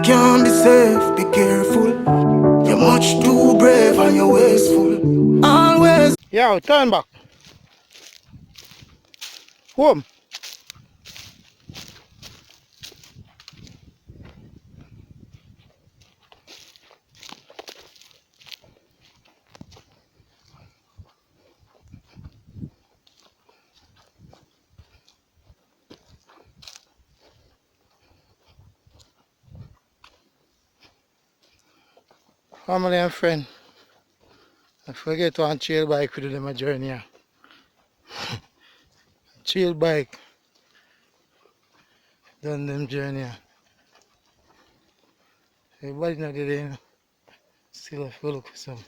can't be safe, be careful. You're much too brave and you're wasteful. Always. Yo, turn back. Home. Family and friend. I forget to on chill bike with them a journey. Yeah. Chill bike. Done them journey. Yeah. Everybody not there, you know. Still have to look for some.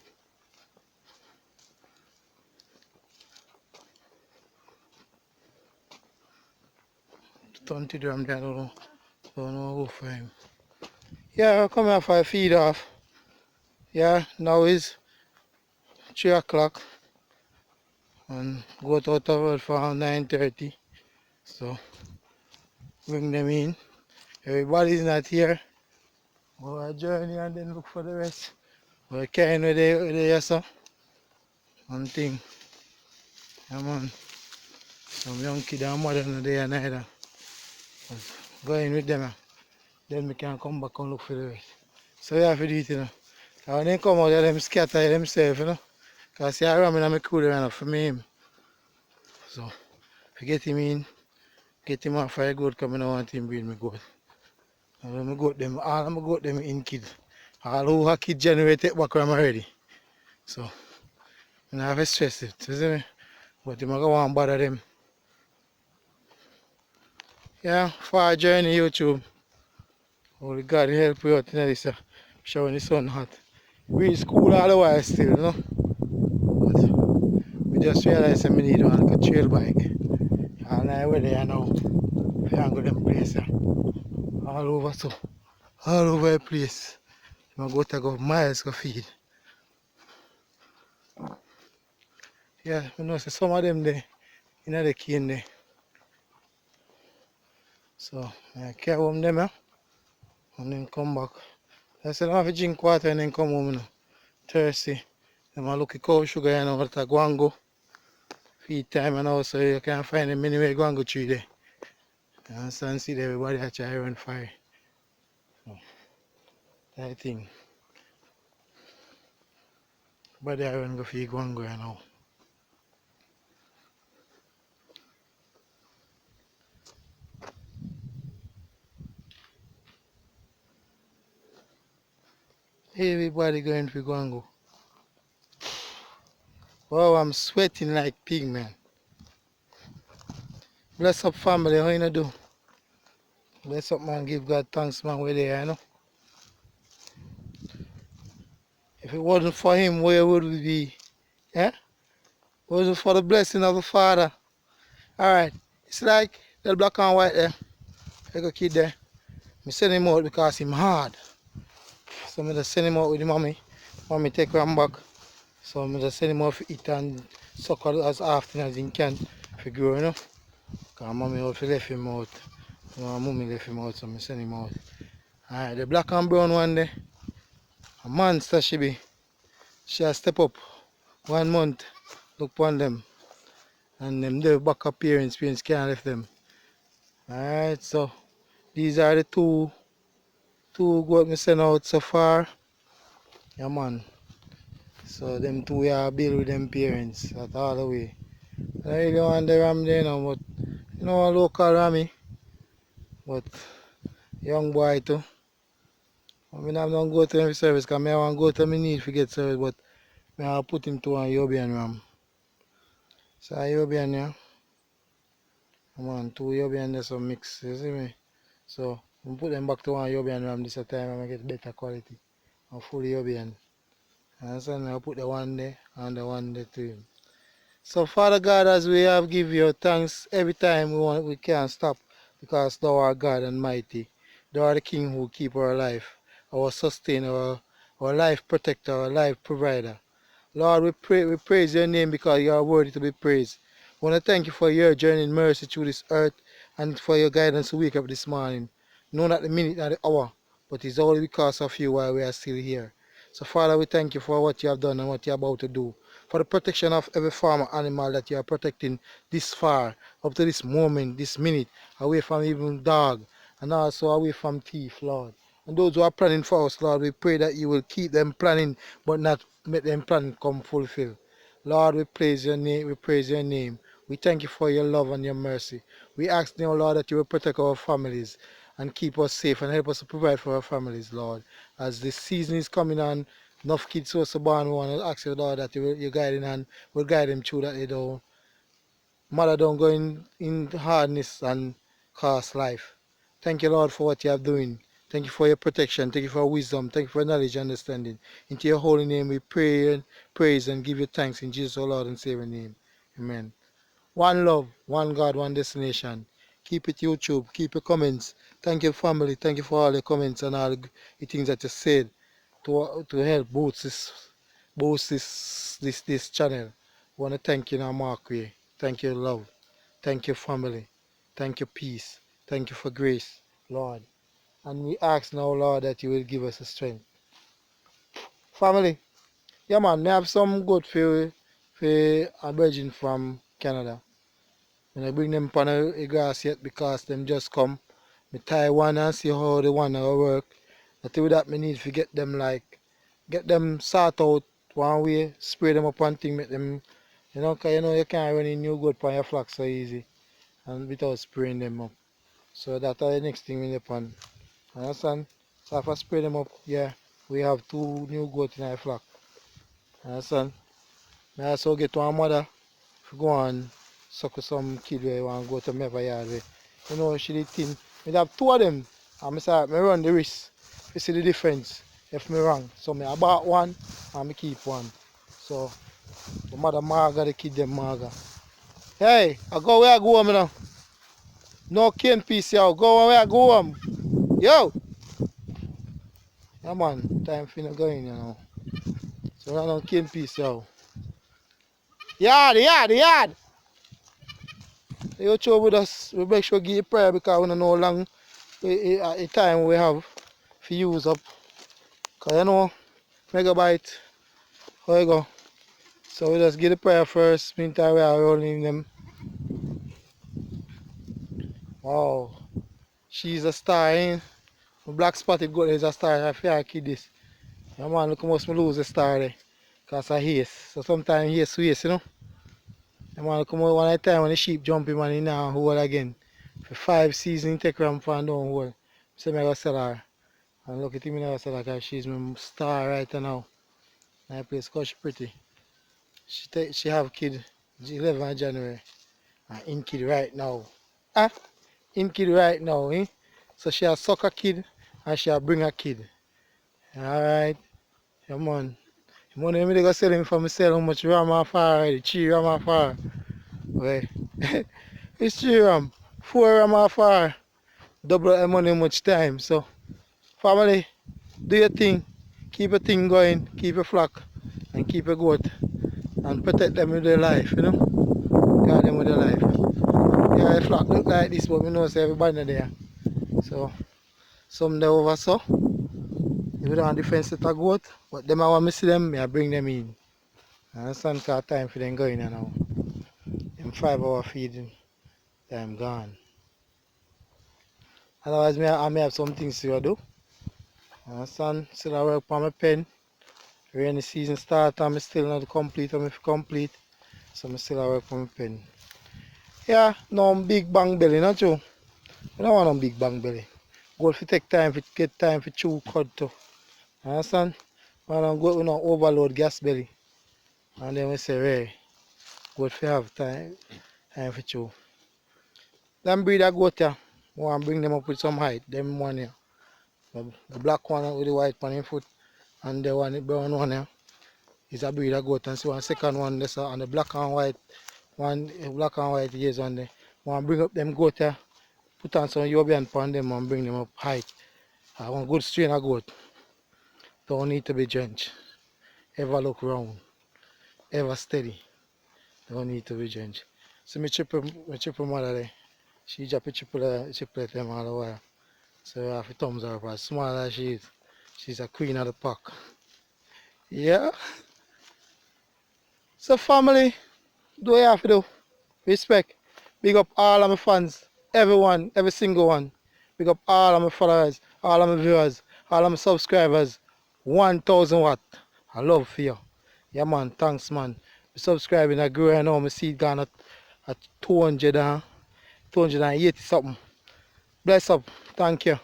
$20 there, I don't know who for him. Yeah, I come here for a feed off. Yeah, now is 3 o'clock. And go to the world for 9:30. So bring them in. Everybody's not here. Go a journey and then look for the rest. We're carrying with the so one thing. Yeah man. Some young kid and mother no there neither. Go in with them. Then we can come back and look for the rest. So you have to do it, you know. And when they come out, them scatter themselves, you know. Because see, I ram in my crew there for me. So, if you get him in, get him off for a goat, because I don't want him breed my goat. And when I goat them, all of my goat them in kids. All who have kids generated back when I'm ready. So, I don't have to stress it, you see me? But I'm going to want to bother them. Yeah, far journey YouTube. Holy God help you out in this, showing the sun hot. We in school all the while still, you know. But we just realized that we need one like a trail bike. And I went there now. We can go them place all over so. All over the place. I go to go miles to feed. Yeah, you know so some of them there in the cane there. So I carry home them and then come back. I said I have to drink water and then come home, you know. Thirsty. I'm look at cow sugar, you know, what I go and go. Feed time and also you can find them anywhere go and go through there. You understand? See everybody actually run fire. So, that thing. But I run go feed go and go now. Everybody going for go and go. Wow, I'm sweating like pig, man. Bless up family, how you do? Bless up man, give God thanks man, where they are, you know. If it wasn't for him, where would we be? Yeah? Wasn't for the blessing of the Father. Alright, it's like the black and white there. Like a kid there. I send him out because him hard. So I just send him out with the mommy. Mommy take him back. So I just send him out to eat and suck as often as he can for grow, you know. Because mommy also left him out. Mommy left him out, so I send him out. Alright, the black and brown one there. A monster she be. She has step up 1 month. Look upon them. And them the back up parents can't left them. Alright, so these are the two goat me send out so far. Yeah man. So them two are build with them parents at all the way. I really want the ram there now, but you know a local rammy. But young boy too. I mean I'm not go to every service because I want to go to my need to get service, but I put him to a Yobian ram. So a Yobian, yeah. Come on, 2 Yobian there's some mix, you see me? So I put them back to one Yobian ram this time and I get better quality. And full Yobian. And so I put the one there and the one there to him. So Father God, as we have give you thanks every time we can't stop because thou art God Almighty. Thou art the King who keep our life, our sustainer, our life protector, our life provider. Lord, we praise your name because you are worthy to be praised. I want to thank you for your journey in mercy through this earth and for your guidance to wake up this morning. Know not the minute nor the hour but it's only because of you why we are still here. So Father, we thank you for what you have done and what you're about to do, for the protection of every farm or animal that you are protecting this far, up to this moment, this minute, away from even dog, and also away from thief, Lord. And those who are planning for us, Lord, we pray that you will keep them planning, but not make them plan come fulfill. Lord, we praise your name, we praise your name. We thank you for your love and your mercy. We ask now, Lord, that you will protect our families and keep us safe and help us to provide for our families, Lord. As this season is coming on, enough kids so born, we want to ask you, Lord, that you guide them and will guide them through that they don't. Mother don't go in hardness and cost life. Thank you, Lord, for what you are doing. Thank you for your protection. Thank you for wisdom. Thank you for knowledge and understanding. Into your holy name we pray and praise and give you thanks in Jesus, our Lord and Savior name. Amen. One love, one God, one destination. Keep it YouTube. Keep your comments. Thank you, family. Thank you for all the comments and all the things that you said to help boost this channel. I want to thank you now, Mark Way. Thank you, love. Thank you, family. Thank you, peace. Thank you for grace, Lord. And we ask now, Lord, that you will give us the strength. Family, yeah, man, I have some good for a virgin from Canada. When I bring them on a grass yet because them just come. Me tie one and see how the one will work. That with that me need to get them sort out one way, spray them up on thing, make them, 'cause you can't run in new good on your flock so easy and without spraying them up. So that's the next thing we need upon. Understand? So if I spray them up, yeah, we have two new goats in our flock. Understand? I also get one mother to go and suckle some kid where you want to go to my yard where. She did thin. We have two of them. And I say, I run the risk. You see the difference if me wrong. So I bought one and I keep one. So the mother maga, the kid them maga. Hey, I go where I go home now. No cane piece, yo. Go where I go home. Yo! Yeah man, time for you going. So I don't cane piece, yo. Yard! You show with us, we make sure give you prayer because we don't know how long the time we have for use up. Because megabyte, how you go? So we just give the prayer first, meantime we are rolling them. Wow, she's a star, eh? The black spotted goat is a star, I feel like this. Yeah man, look how much me lose the star there. Because of haze. So sometimes haze waste. Yeah man, look how much one time when the sheep jump him and he now hold again. For 5 seasons, take ram for and don't hold. So I go sell her. And look at him now, so like she's my star right now. My place cause she pretty. She have kid 11 of January. And in kid right now. Ah, in kid right now, eh? So she a suck a kid and she a bring a kid. Alright. Yeah man. The money me go sell him for me sell how much ram off her already. 3 ram off her. Well, it's 3 ram. 4 ram off her. Double the money much time. So family, do your thing. Keep your thing going. Keep your flock. And keep your goat. And protect them with their life. Guard them with their life. Yeah, the flock look like this, but we know say everybody there. So some there over so. If we don't have different set of goat, but them I want me see them, I bring them in. I understand cause time for them going now. Them 5 hour feeding time gone. Otherwise I may have some things to do. I understand? Still I work on my pen. Rainy season start and I still not complete and if complete. So I still I work on my pen. Yeah, no big bang belly, not true. I don't want no big bang belly. Go if you take time to get time for chew cud too. Understand? Man don't go with no overload gas belly. And then we say hey, go if you have time for chew. Them breed a goat here. We want to bring them up with some height. Them one here. The black one with the white on him foot and the one the brown one here is a breed of goat and so one second one this and the black and white one black and white is on there. Want to bring up them goat here, put on some European upon them and bring them up height. I want good strain of goat. Don't need to be drenched. Ever look round. Ever steady. Don't need to be drenched. So my triple mother there. She drop a triplet them all the while. So I have to thumbs her up. As small as she is, she's a queen of the pack. Yeah. So family, do what you have to do. Respect. Big up all of my fans. Everyone, every single one. Big up all of my followers, all of my viewers, all of my subscribers. 1,000 watt. I love for you. Yeah man, thanks man. Subscribing, I grew, I know my seed gone at 200 280 something. Bless up. Thank you. I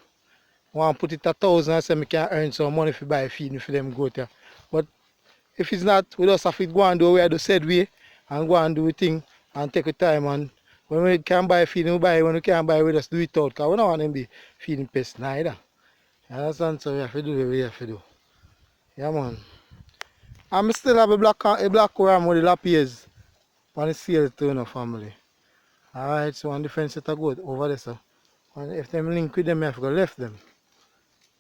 want to put it at 1,000 I say I can earn some money for buy feed for them goat there. But if it's not, we just have to go and do what I just said we and go and do the thing and take the time, and when we can buy feed, we buy. When we can't buy, we just do it out, because we don't want them be feeding pests neither. You understand? So we have to do what we have to do. Yeah man. And I still have a black ram with the lap ears on the sale to the family. Alright, so one different set of goat over there, so. And if them link with them, I have to go left them.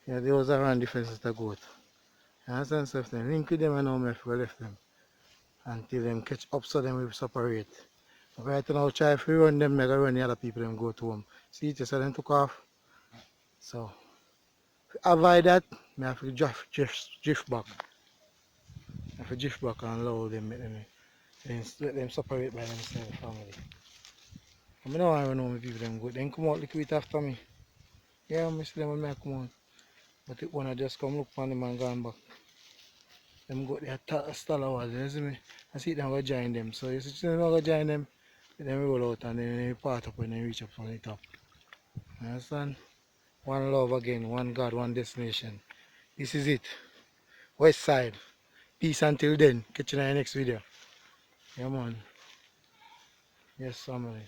Yeah, those are one different set of goat. You understand? So if them link with them, I know I have to go left them until them catch up, so them will separate. Right now, try if we run them, make run the other people them go to them. See, just so them took off. So, to avoid that, I have to drift back. I have to drift back and allow them, let them separate by themselves, family. I don't want to know my people them go. Then come out liquid after me. Yeah, I see them when I come out. But it when I just come look for them and gone back. Them go there stall hours, you see me? I see them go join them. So you see them go join them, then we roll out and then they part up when they reach up from the top. You understand? One love again, one God, one destination. This is it. Westside. Peace until then. Catch you in the next video. Yeah man. Yes family.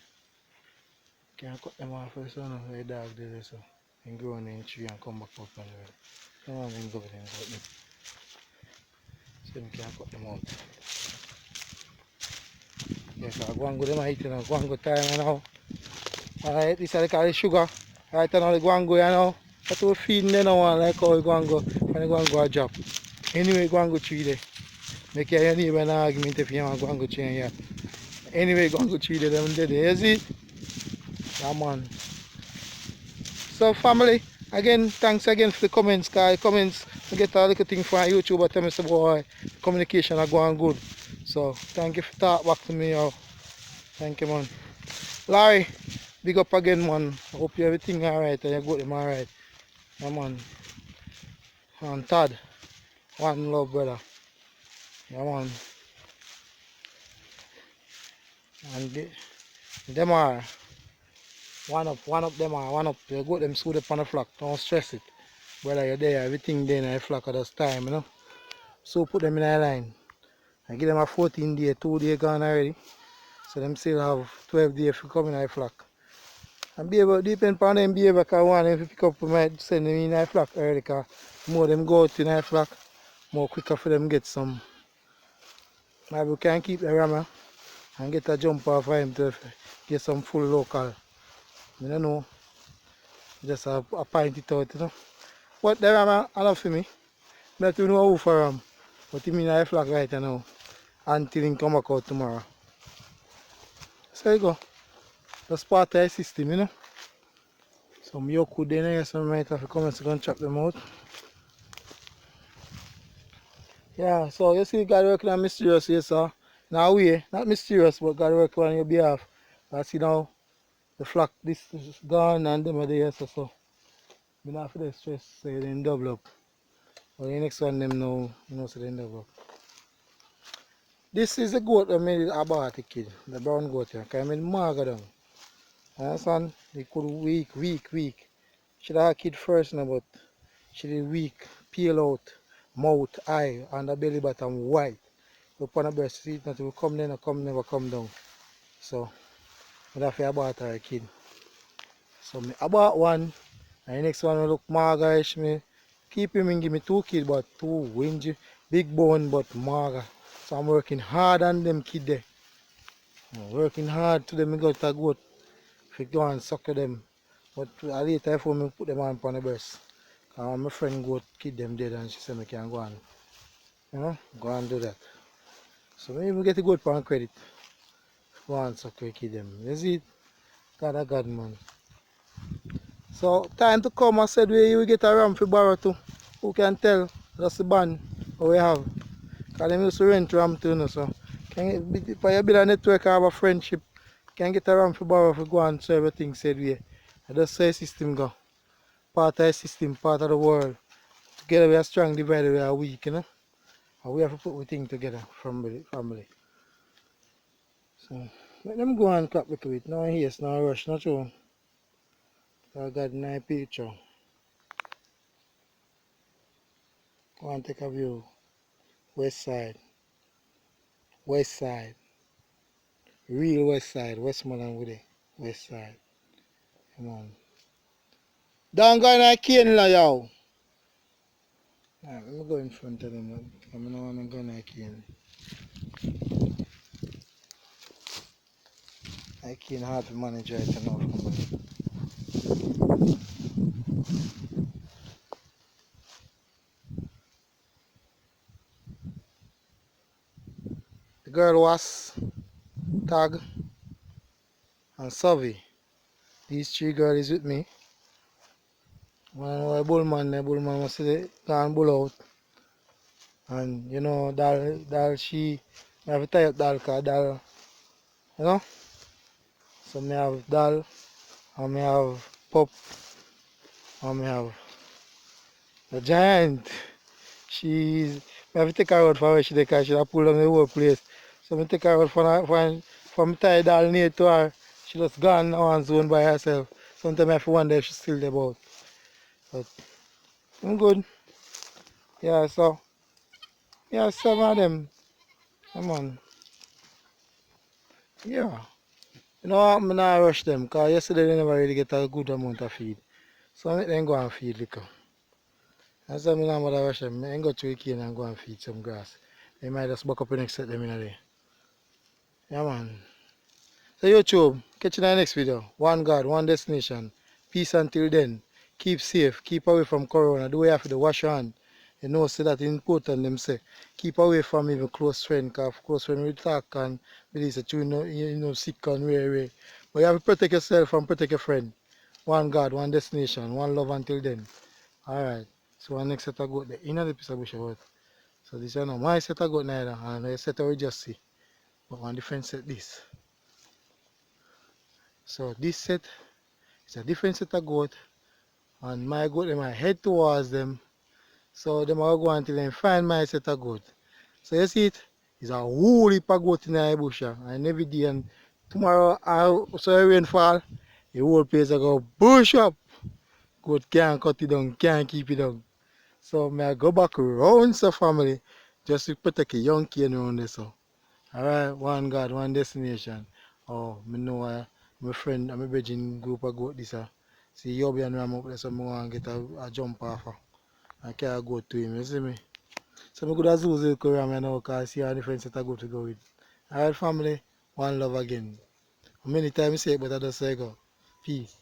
Can't cut them off first one. The dog did it so. And go on in the tree and come back up and come on and go with them. So we can't cut them out. Yes, I go and go them eating and go and go time now. Alright, this is the call it sugar. Right now they go and go now. That's what we're feeding them now, like how we go and go. And they go and go a job. Anyway, go and go tree there. Make your neighbor an argument if you want to go and go tree here. Anyway, go and go tree there, them dead. You see? Yeah man. So family, again, thanks again for the comments, guys. Comments, I get a little thing from YouTube, but tell me say boy, communication are going good. So thank you for talk back to me. Thank you man. Larry, big up again man. I hope you everything alright and you got them alright. Yeah man. And Todd, one love brother. Yeah man. And them are one up them are one up. You got them suit up on the flock. Don't stress it. Brother you're there, everything there in the flock at this time, you know. So put them in a line. I give them a 14 day, 2 day gone already. So them still have 12 days to come in the flock. And be able depend upon them behavior, because one if you pick up we might send them in the flock early, because more them go out in the flock, more quicker for them get some. Maybe we can keep the rammer and get a jump off for him to get some full local. I don't know. Just a pint it out, you know. But the rammer enough for me. I don't know who for him. But he in the flock right now. Until he come back out tomorrow. So you go. That's part of the system, you know. Some yoku then here, some might have to come and go and chop them out. Yeah, so you see God working on mysterious, yes sir. Now we not mysterious, but God working on your behalf. I see now the flock this is gone and them are there, so we not for the stress, so you didn't double up. But the next one them know, you know, so they didn't double up. This is the goat that made it about the kid, the brown goat here, because I made maga down. Understand? They could weak. She had a kid first now, but she did weak, peel out, mouth, eye, and the belly bottom white. Look on the breast, see it not will come then, never come down. So, I have to about her kid. So, I bought one, and the next one will look magarish. Me keep him and give me 2 kids, but 2 wingy, big bone, but maga. So, I'm working hard on them kid there. I'm working hard to them, I got a goat. If you go and sucker them. But later, if I put them on the breast. My friend got kid them dead and she said I can go and, you know, go and do that. So maybe we get a good pound credit. Go and suck kid them. You see it? God a God man. So time to come, I said we will get a ram for borrow too. Who can tell? That's the band what we have. Because them used to rent ram too, you know, so can get, for you build a network or have a friendship, can get a ram for borrow for go and so everything said we. I just say system go. Part of the system, part of the world. Together we are strong, divided we are weak, you know. And we have to put we thing together from the family. So let them go and clap little bit. No haste, no rush, not true. I got a nice picture. Go and take a view. West side. West side. Real west side. Westmoreland with it. West side. Come on. Don't go in a cane now, yo. Alright, let me go in front of them. I don't want to go in a cane. I can't hard to manage right enough. The girl was Tag and Savi. These three girls with me. One was a bullman, the bullman was gone bull out. And you know, Dal she I have to tie up Dal cause Dal, you know? So me have Dal and me have Pop and me have the giant. She's I have to take her out for where she take her, she have pulled down the whole place. So me take her out for me tie Dal near to her. She just gone on zone by herself. Sometimes I have to wonder if she's still there about. But I'm good. Yeah, so yeah, some of them. Come on. Yeah. You know what, I'm not rush them because yesterday they never really get a good amount of feed. So I make them go and feed liquor. That's why I'm not gonna rush them. I go to the cane and go and feed some grass. They might just buck up and set them in a day. Yeah man. So YouTube, catch you in the next video. One God, one destination. Peace until then. Keep safe, keep away from corona. Do what you have to do, wash your hand. You know, say that important them say. Keep away from even close friend, because close friend will talk and believe that you know sick and rare. But you have to protect yourself and protect your friend. One God, one destination, one love until then. Alright. So one next set of goat there. In the piece of bush about. So this is not my set of goat neither, and the set we just see. But one different set this. So this set is a different set of goat, and my goat them I head towards them. So them will go until they find my set of goat. So you see it? It's a whole heap of goat in the bush, and every day and tomorrow so rain fall, the whole place will go bush up. Goat can't cut it down, can't keep it down. So I go back around the family just to protect a young kid around there. So alright, one God, one destination. Oh, I know my friend and my bridging group of goat this. See you be and ram up there, so I want to get a jump off. I can't go to him, you see me? So I could have Zuzu Korea now because I see how different set I go to go with. Alright family, one love again. Many times I say it but I just say go. Peace.